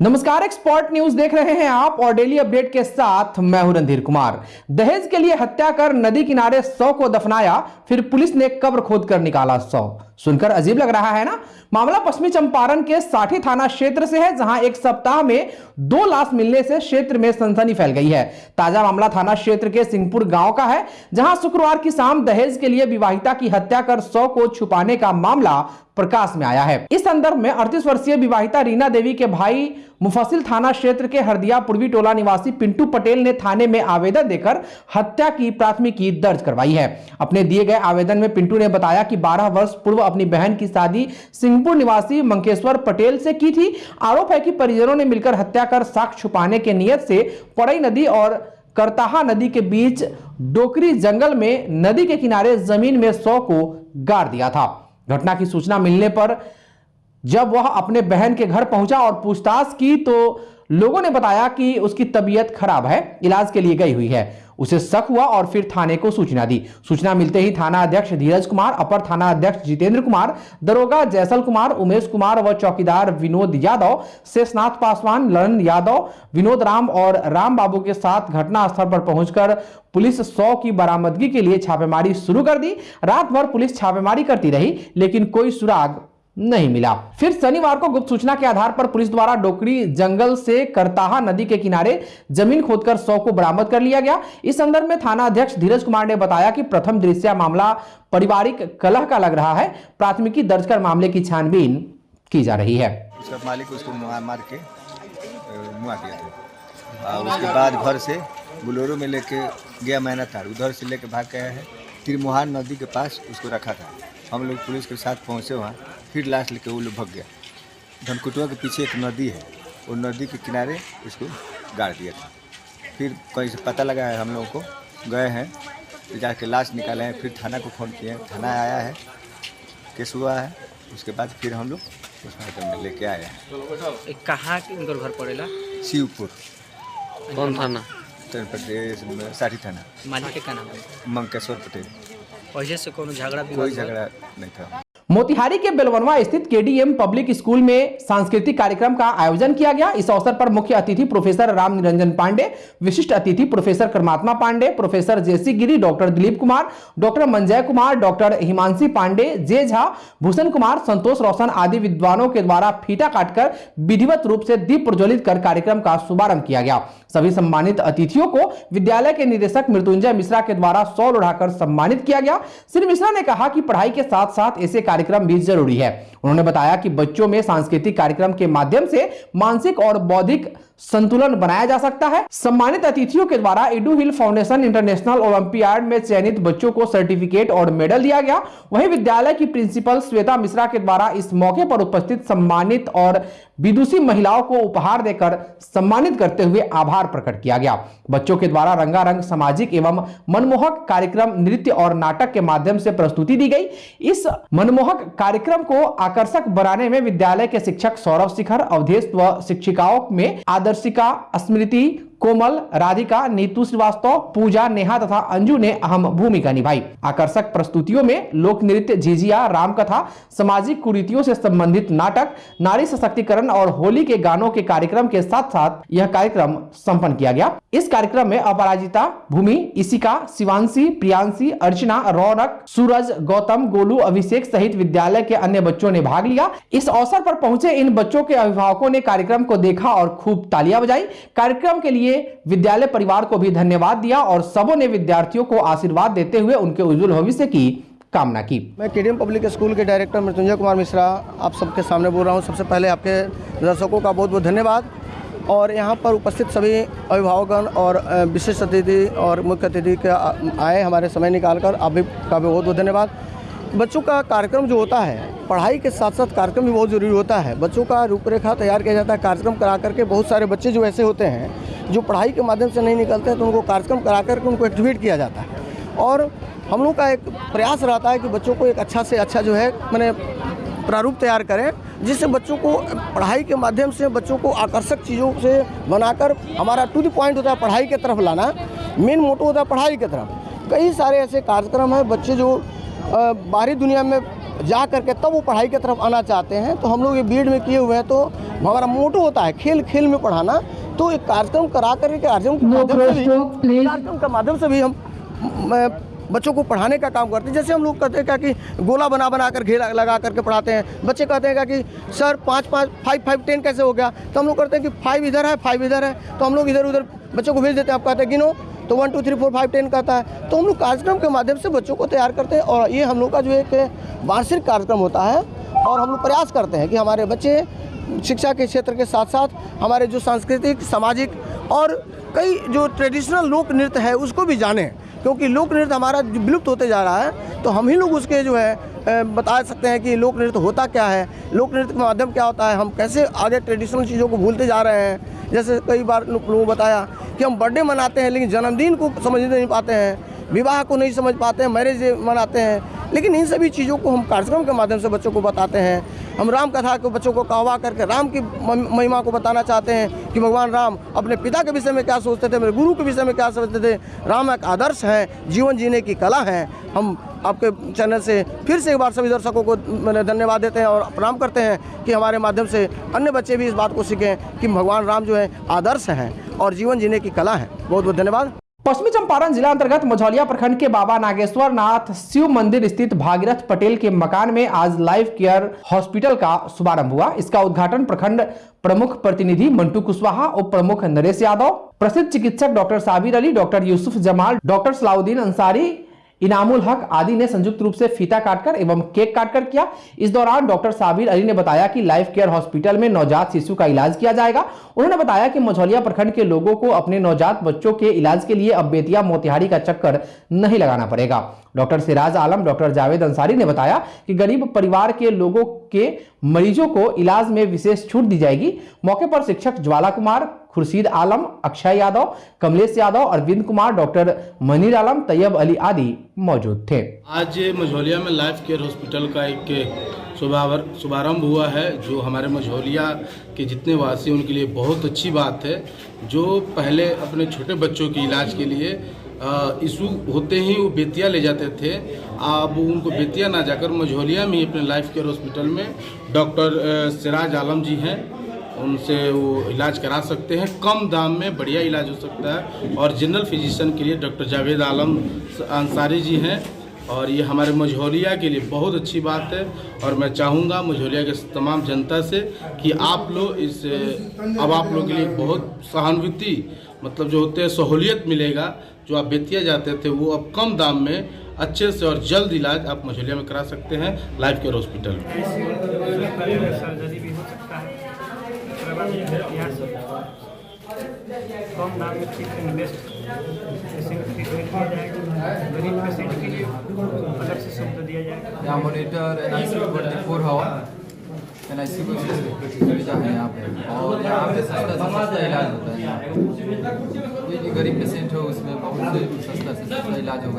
नमस्कार, expert news देख रहे हैं आप और डेली अपडेट के साथ मैं हूं रणधीर कुमार। दहेज के लिए हत्या कर नदी किनारे शव को दफनाया, फिर पुलिस ने कब्र खोद कर निकाला शव। सुनकर अजीब लग रहा है ना। मामला पश्चिमी चंपारण के साठी थाना क्षेत्र से है, जहां एक सप्ताह में 2 लाश मिलने से क्षेत्र में सनसनी फैल गई है। ताजा मामला थाना क्षेत्र के सिंहपुर गांव का है, जहां शुक्रवार की शाम दहेज के लिए विवाहिता की हत्या कर शव को छुपाने का मामला प्रकाश में आया है। इस संदर्भ में 38 वर्षीय विवाहिता रीना देवी के भाई मुफस्सिल थाना क्षेत्र के हरदिया पूर्वी टोला निवासी पिंटू पटेल ने थाने में आवेदन देकर हत्या की प्राथमिकी दर्ज करवाई है। अपने दिए गए आवेदन में पिंटू ने बताया कि 12 वर्ष पूर्व अपनी बहन की शादी सिंहपुर निवासी मंकेश्वर पटेल से की थी। आरोप है कि परिजनों ने मिलकर हत्या कर साक्ष्य छुपाने के नियत से पड़ई नदी और करताहा नदी के बीच डोकरी जंगल में नदी के किनारे जमीन में शव को गाड़ दिया था। घटना की सूचना मिलने पर जब वह अपने बहन के घर पहुंचा और पूछताछ की तो लोगों ने बताया कि उसकी तबीयत खराब है, इलाज के लिए गई हुई है। उसे शक हुआ और फिर थाने को सूचना दी। सूचना मिलते ही थाना अध्यक्ष धीरज कुमार, अपर थाना अध्यक्ष जितेंद्र कुमार, दरोगा जैसल कुमार, उमेश कुमार व चौकीदार विनोद यादव, शेषनाथ पासवान, ललन यादव, विनोद राम और राम बाबू के साथ घटनास्थल पर पहुंचकर पुलिस शव की बरामदगी के लिए छापेमारी शुरू कर दी। रात भर पुलिस छापेमारी करती रही, लेकिन कोई सुराग नहीं मिला। फिर शनिवार को गुप्त सूचना के आधार पर पुलिस द्वारा डोकरी जंगल से करताहा नदी के किनारे जमीन खोदकर शव को बरामद कर लिया गया। इस संदर्भ में थाना अध्यक्ष धीरज कुमार ने बताया कि प्रथम दृष्टया मामला पारिवारिक कलह का लग रहा है। प्राथमिकी दर्ज कर मामले की छानबीन की जा रही है। उसका मालिक उसको मार के मुआ दिया था और उसके बाद घर से बुलोरो में लेके गया मैना था, उधर से लेके भाग गया है। तिरमुहार नदी के पास उसको रखा था। हम लोग पुलिस के साथ पहुँचे वहाँ, फिर लाश लेके वो लोग भाग गया। धनकुटवा के पीछे एक नदी है, वो नदी के किनारे उसको गाड़ दिया था। फिर कहीं से पता लगा है, हम लोगों को गए हैं, जाके लाश निकाले हैं। फिर थाना को फ़ोन किए, थाना आया है, केस हुआ है। उसके बाद फिर हम लोग पोस्टमार्टम में लेके आए हैं। कहाँ के उनका घर पड़ेला? शिवपुर। कौन थाना? उत्तर प्रदेश में साठी थाना। मालिक का नाम है मंकेश्वर पटेल। वजह से कोई झगड़ा नहीं था। मोतिहारी के बेलवनवा स्थित केडीएम पब्लिक स्कूल में सांस्कृतिक कार्यक्रम का आयोजन किया गया। इस अवसर पर मुख्य अतिथि प्रोफेसर राम निरंजन पांडे, विशिष्ट अतिथि professor Karmatma Pandey, professor JC Giri, doctor Dilip Kumar, doctor Manjay Kumar, doctor Himanshi Pandey, J Jha, Bhushan Kumar, Santosh Roshan आदि विद्वानों के द्वारा फीता काटकर विधिवत रूप से दीप प्रज्वलित कर कार्यक्रम का शुभारंभ किया गया। सभी सम्मानित अतिथियों को विद्यालय के निदेशक मृत्युंजय मिश्रा के द्वारा शॉल ओढ़ाकर सम्मानित किया गया। श्री मिश्रा ने कहा कि पढ़ाई के साथ साथ ऐसे कार्यक्रम भी जरूरी है। उन्होंने बताया कि बच्चों में सांस्कृतिक कार्यक्रम के माध्यम से मानसिक और बौद्धिक संतुलन बनाया जा सकता है। सम्मानित अतिथियों के द्वारा इडू हिल फाउंडेशन इंटरनेशनल ओलंपियाड में चयनित बच्चों को सर्टिफिकेट और मेडल दिया गया। वहीं विद्यालय की प्रिंसिपल श्वेता मिश्रा के द्वारा इस मौके पर उपस्थित सम्मानित और विदुषी महिलाओं को उपहार देकर सम्मानित करते हुए आभार प्रकट किया गया। बच्चों के द्वारा रंगारंग सामाजिक एवं मनमोहक कार्यक्रम, नृत्य और नाटक के माध्यम से प्रस्तुति दी गई। इस मनमोहक कार्यक्रम को आकर्षक बनाने में विद्यालय के शिक्षक सौरभ शिखर, अवधेश व शिक्षिकाओं में आदर्शिका, स्मृति, कोमल, राधिका, नीतू श्रीवास्तव, पूजा, नेहा तथा अंजू ने अहम भूमिका निभाई। आकर्षक प्रस्तुतियों में लोक नृत्य, झिझिया, रामकथा, सामाजिक कुरीतियों से संबंधित नाटक, नारी सशक्तिकरण और होली के गानों के कार्यक्रम के साथ साथ यह कार्यक्रम संपन्न किया गया। इस कार्यक्रम में अपराजिता, भूमि, इशिका, शिवांशी, प्रियांशी, अर्चना, रौनक, सूरज, गौतम, गोलू, अभिषेक सहित विद्यालय के अन्य बच्चों ने भाग लिया। इस अवसर पर पहुंचे इन बच्चों के अभिभावकों ने कार्यक्रम को देखा और खूब तालियां बजाई। कार्यक्रम के लिए विद्यालय परिवार को भी धन्यवाद दिया और सबों ने विद्यार्थियों को आशीर्वाद देते हुए उनके उज्जवल भविष्य की कामना की। मैं केडीएम पब्लिक स्कूल के डायरेक्टर मृत्युंजय कुमार मिश्रा आप सबके सामने बोल रहा हूं। सबसे पहले आपके दर्शकों का बहुत बहुत धन्यवाद और यहाँ पर उपस्थित सभी अभिभावकगण और विशेष अतिथि और मुख्य अतिथि के आए हमारे समय निकालकर आप भी का बहुत बहुत धन्यवाद। बच्चों का कार्यक्रम जो होता है, पढ़ाई के साथ साथ कार्यक्रम भी बहुत ज़रूरी होता है। बच्चों का रूपरेखा तैयार किया जाता है कार्यक्रम करा करके। बहुत सारे बच्चे जो ऐसे होते हैं जो पढ़ाई के माध्यम से नहीं निकलते हैं, तो उनको कार्यक्रम करा करके उनको एक्टिवेट किया जाता है। और हम लोग का एक प्रयास रहता है कि बच्चों को एक अच्छा से अच्छा जो है मैंने प्रारूप तैयार करें, जिससे बच्चों को पढ़ाई के माध्यम से बच्चों को आकर्षक चीज़ों से बनाकर हमारा टू द पॉइंट होता है पढ़ाई की तरफ लाना। मेन मोटो होता है पढ़ाई की तरफ। कई सारे ऐसे कार्यक्रम हैं, बच्चे जो बाहरी दुनिया में जा करके तब वो पढ़ाई की तरफ आना चाहते हैं, तो हम लोग ये बीएड में किए हुए हैं। तो हमारा मोटो होता है खेल खेल में पढ़ाना। तो एक कार्यक्रम करा कर के कार्यक्रम के माध्यम से भी हम बच्चों को पढ़ाने का काम करते हैं। जैसे हम लोग कहते हैं क्या कि गोला बना बना कर घेरा लगा करके पढ़ाते हैं। बच्चे कहते हैं क्या कि सर 5 5 5 5 10 कैसे हो गया, तो हम लोग करते हैं कि 5 इधर है 5 इधर है, तो हम लोग इधर उधर बच्चों को भेज देते हैं। आप कहते हैं गिनो, तो 1 2 3 4 5 10 कहता है। तो हम लोग कार्यक्रम के माध्यम से बच्चों को तैयार करते हैं और ये हम लोग का जो एक वार्षिक कार्यक्रम होता है। और हम लोग प्रयास करते हैं कि हमारे बच्चे शिक्षा के क्षेत्र के साथ साथ हमारे जो सांस्कृतिक सामाजिक और कई जो ट्रेडिशनल लोक नृत्य है उसको भी जानें, क्योंकि लोक नृत्य हमारा जो विलुप्त होते जा रहा है। तो हम ही लोग उसके जो है बता सकते हैं कि लोक नृत्य होता क्या है, लोक नृत्य का माध्यम क्या होता है, हम कैसे आगे ट्रेडिशनल चीज़ों को भूलते जा रहे हैं। जैसे कई बार लोगों को बताया कि हम बर्थडे मनाते हैं लेकिन जन्मदिन को समझ नहीं पाते हैं, विवाह को नहीं समझ पाते हैं, मैरिज मनाते हैं, लेकिन इन सभी चीज़ों को हम कार्यक्रम के माध्यम से बच्चों को बताते हैं। हम राम कथा को बच्चों को कहवा करके राम की महिमा को बताना चाहते हैं कि भगवान राम अपने पिता के विषय में क्या सोचते थे, मेरे गुरु के विषय में क्या सोचते थे। राम एक आदर्श है, जीवन जीने की कला है। हम आपके चैनल से फिर से एक बार सभी दर्शकों को मैंने धन्यवाद देते हैं और प्रणाम करते हैं कि हमारे माध्यम से अन्य बच्चे भी इस बात को सीखें कि भगवान राम जो है आदर्श हैं और जीवन जीने की कला है। बहुत बहुत धन्यवाद। पश्चिमी चंपारण जिला अंतर्गत मझौलिया प्रखंड के बाबा नागेश्वर नाथ शिव मंदिर स्थित भागीरथ पटेल के मकान में आज लाइफ केयर हॉस्पिटल का शुभारंभ हुआ। इसका उद्घाटन प्रखंड प्रमुख प्रतिनिधि मंटू कुशवाहा, उप प्रमुख नरेश यादव, प्रसिद्ध चिकित्सक doctor Sabir Ali, doctor Yusuf Jamal, doctor Salauddin Ansari, Inamul Haq आदि ने संयुक्त रूप से फीता काटकर एवं केक काटकर किया। इस दौरान डॉक्टर साबिर अली ने बताया कि लाइफ केयर हॉस्पिटल में नवजात शिशु का इलाज किया जाएगा। उन्होंने बताया कि मझौलिया प्रखंड के लोगों को अपने नवजात बच्चों के इलाज के लिए अब बेतिया मोतिहारी का चक्कर नहीं लगाना पड़ेगा। डॉक्टर सिराज आलम, डॉक्टर जावेद अंसारी ने बताया कि गरीब परिवार के लोगों के मरीजों को इलाज में विशेष छूट दी जाएगी। मौके पर शिक्षक ज्वाला कुमार, खुर्शीद आलम, अक्षय यादव, कमलेश यादव, अरविंद कुमार, डॉक्टर मनीर आलम, तैयब अली आदि मौजूद थे। आज मझौलिया में लाइफ केयर हॉस्पिटल का एक शुभारंभ हुआ है, जो हमारे मझौलिया के जितने वासी उनके लिए बहुत अच्छी बात है। जो पहले अपने छोटे बच्चों के इलाज के लिए इशू होते ही वो बेतिया ले जाते थे, अब उनको बेतिया ना जाकर मझौलिया में अपने लाइफ केयर हॉस्पिटल में डॉक्टर सिराज आलम जी हैं, उनसे वो इलाज करा सकते हैं। कम दाम में बढ़िया इलाज हो सकता है। और जनरल फिजिशियन के लिए डॉक्टर जावेद आलम अंसारी जी हैं, और ये हमारे मझौलिया के लिए बहुत अच्छी बात है। और मैं चाहूँगा मझौलिया के तमाम जनता से कि आप लोग अब आप लोग के लिए बहुत सहानुभूति मतलब जो होते हैं सहूलियत मिलेगा। जो आप बेतिया जाते थे वो अब कम दाम में अच्छे से और जल्द इलाज आप मझौलिया में करा सकते हैं लाइफ केयर हॉस्पिटल में। सर्जरी भी हो सकता है, कम दाम में ठीक एंड बेस्ट पेशेंट ट्रीटमेंट किया जाएगा। गरीब पेशेंट के लिए अलग से सुविधा दिया जाएगा। यहाँ मॉनिटर NICU 24 आवर NICU की सुविधा है यहाँ पे, और यहाँ पे सस्ता इलाज होता है। यहाँ कोई भी गरीब पेशेंट हो उसमें बहुत से सस्ता इलाज होगा।